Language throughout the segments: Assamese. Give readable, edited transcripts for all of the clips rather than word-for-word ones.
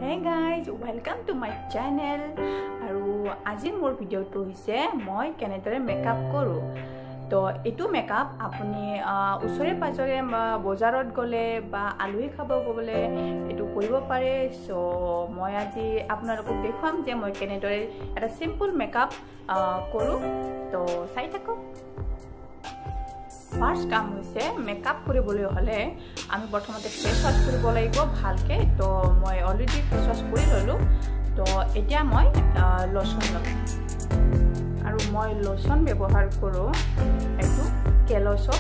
Hey guys, welcome to my channel. আৰু আজি মোৰ ভিডিওটো হৈছে মই কেনেদৰে মেকআপ কৰো। তো এটো মেকআপ আপুনি উছৰে পাজৰে বজাৰত গলে বা আলহী খাব গলে এটো কৰিব পাৰে। সো মই আজি আপোনালোকক দেখাম যে মই কেনেদৰে এটা সিম্পল মেকআপ কৰো। তো চাই থাকক। ফাৰ্স্ট কাম হৈছে মেকআপ কৰিবলৈ হলে আমি প্ৰথমতে ফেস ওয়াশ কৰিব লাগিব ভালকে। তো মই অলৰেডি ফেস ওয়াশ কৰি ললো। তো এতিয়া মই লোশন লগাম আৰু মই লোশন ব্যৱহাৰ কৰো এটো কেলছৰ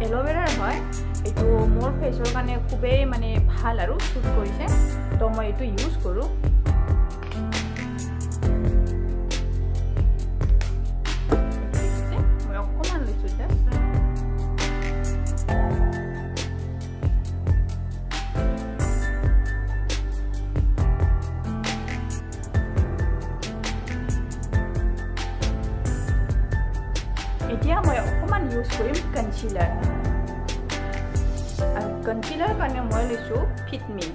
এলোভেৰাৰ হয়। এটো মোৰ ফেসৰ কাৰণে খুবেই ভাল আৰু সুট কৰিছে। তো মই এটো ইউজ কৰো। এতিয়া মই অকমান ইউজ কৰিম কনসিলাৰ। আৰু কনসিলাৰ কাৰণে মই লৈছো ফিট মি।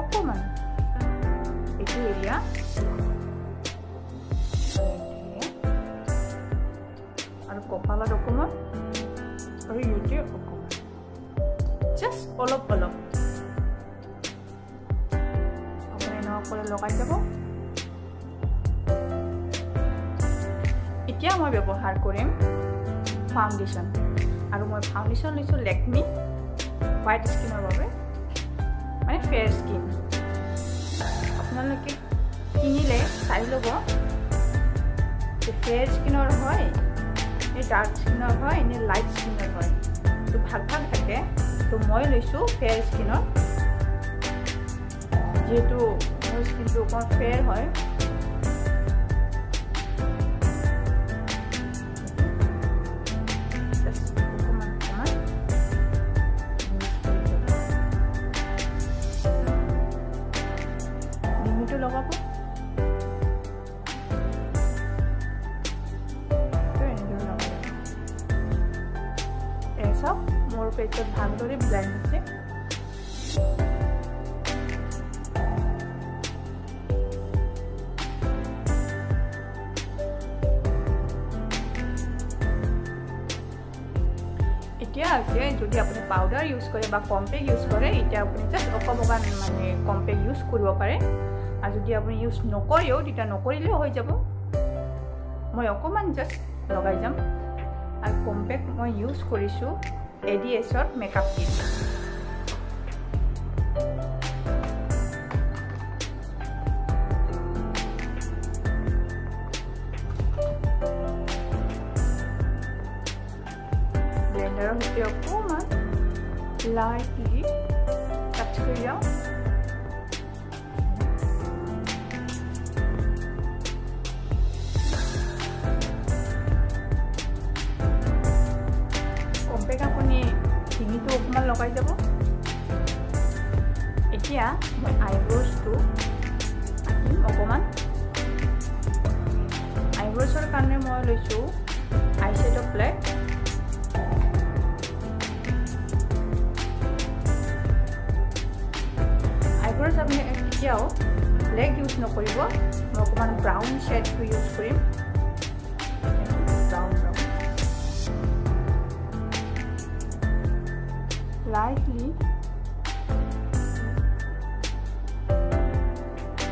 অকমান এইটো এৰিয়া আৰু কপালত অকমান আৰু ইউটি অকমান জাস্ট অলপ লগাই যাব। এতিয়া মই ব্যৱহাৰ কৰিম ফাউন্ডেশন আৰু মই ফাউন্ডেশন লৈছো লেকমি হোয়াইট স্কিনৰ বাবে ফেয়াৰ স্কিন। আপোনালোকে কিনিলে চাই ল'ব যে ফেয়াৰ স্কিনৰ হয় নে ডাৰ্ক স্কিনৰ হয় নে লাইট স্কিনৰ হয়। তো ভাগ থাকে। তো মই লৈছো ফেয়াৰ স্কিনৰ যেহেতু মোৰ স্কিনটো অকণ ফেয়াৰ হয়। ডিঙিটো লগাব। এসব মোৰ পেজত ভালদৰে ব্লেন্ড হৈছে। এতিয়া আছে যদি আপুনি পাউডাৰ ইউজ কৰে বা কম্পেক্ট ইউজ কৰে এতিয়া আপুনি জাস্ট অকমান কম্পেক্ট ইউজ কৰিব পাৰে। আৰু যদি আপুনি ইউজ নকৰেও তেতিয়া নকৰিলেও হৈ যাব। মই অকমান জাস্ট লগাই যাম। আৰু কম্পেক্ট মই ইউজ কৰিছো এডিএছৰ মেকআপ কিট। ব্লেন্ডাৰৰ সৈতে অকমান লাইটলি টাচ কৰি যাওঁ। কম্পেক্ট আপুনি ডিঙিটো অকমান লগাই যাব। এতিয়া মই আইব্ৰ'জটো আঁকিম অকমান। আইব্ৰ'জৰ কাৰণে মই লৈছো আইশ্যাডো প্লেট। আপুনি এতিয়াও ব্লেক ইউজ নকৰিব। মই অকমান ব্ৰাউন শ্বেডটো ইউজ কৰিম। ব্ৰাউন লাইটলি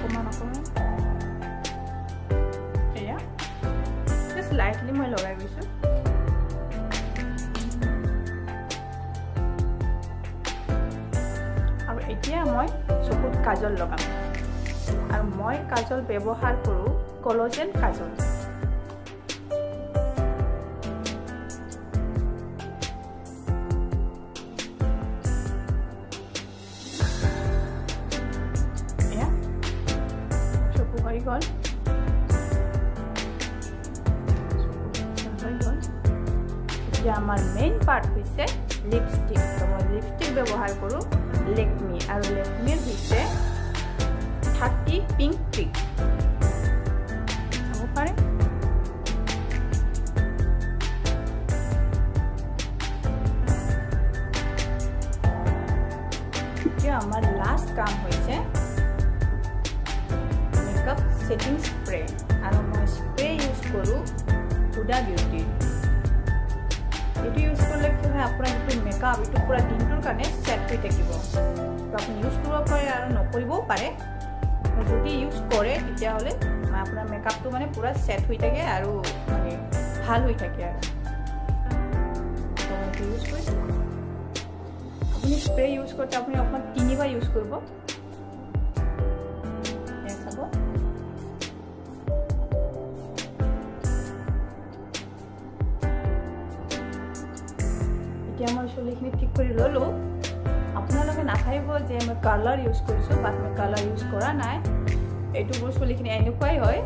অকমান এয়া জাষ্ট লাইটলি মই লগাই গৈছো। আৰু এতিয়া মই চকুত কাজল লগাম। আৰু মই কাজল ব্যৱহাৰ কৰো কলজেল কাজল। এয়া চকু হৈ গ'ল। এতিয়া আমাৰ মেইন পাৰ্ট হৈছে লিপষ্টিক। তো মই লিপষ্টিক ব্যৱহাৰ কৰো লেকমি। আৰু লেকমিৰ হৈছে 30 পিংক ট্ৰিক হ'ব পাৰে। আমাৰ লাষ্ট কাম হৈছে মেকআপ সেটিং স্প্ৰে আৰু মই স্প্ৰে ইউজ কৰোঁ হুডা বিউটি এইটো ইউজ কৰিলে কি হয় আপোনাৰ যিটো মেকআপ এইটো পুৰা দিনটোৰ কাৰণে সেট হৈ থাকিব তো আপুনি ইউজ কৰিব পাৰে আৰু নকৰিবও পাৰে যদি ইউজ কৰে তেতিয়াহ'লে আপোনাৰ মেকআপটো মানে পুৰা সেট হৈ থাকে আৰু মানে ভাল হৈ থাকে আৰু তো এইটো ইউজ কৰিছোঁ আপুনি স্প্ৰে ইউজ কৰোঁতে আপুনি অকণমান 3বাৰ ইউজ কৰিব চাব এতিয়া মই চুলিখিনি ঠিক কৰি ল'লোঁ আপোনালোকে নাভাবিব যে মই কালাৰ ইউজ কৰিছোঁ বাট মই কালাৰ ইউজ কৰা নাই এইটো মোৰ চুলিখিনি এনেকুৱাই হয়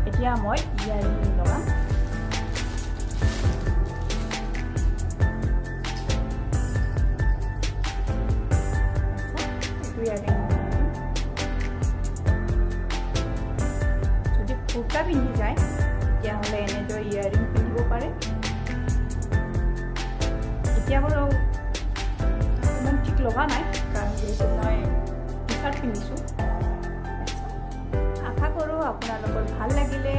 এতিয়া মই ইয়াৰিং লগাম যদি কুৰ্তা পিন্ধি যায় তেতিয়াহ'লে এনেদৰে ইয়াৰিং পিন্ধিব পাৰে এতিয়া বাৰু ইমান ঠিক লগা নাই কাৰণ যিহেতু মই টি চাৰ্ট পিন্ধিছোঁ আশা কৰোঁ আপোনালোকৰ ভাল লাগিলে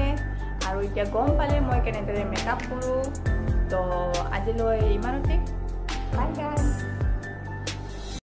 আৰু এতিয়া গম পালে মই কেনেদৰে মেকআপ কৰোঁ তো আজিলৈ ইমানতে বাই গাইজ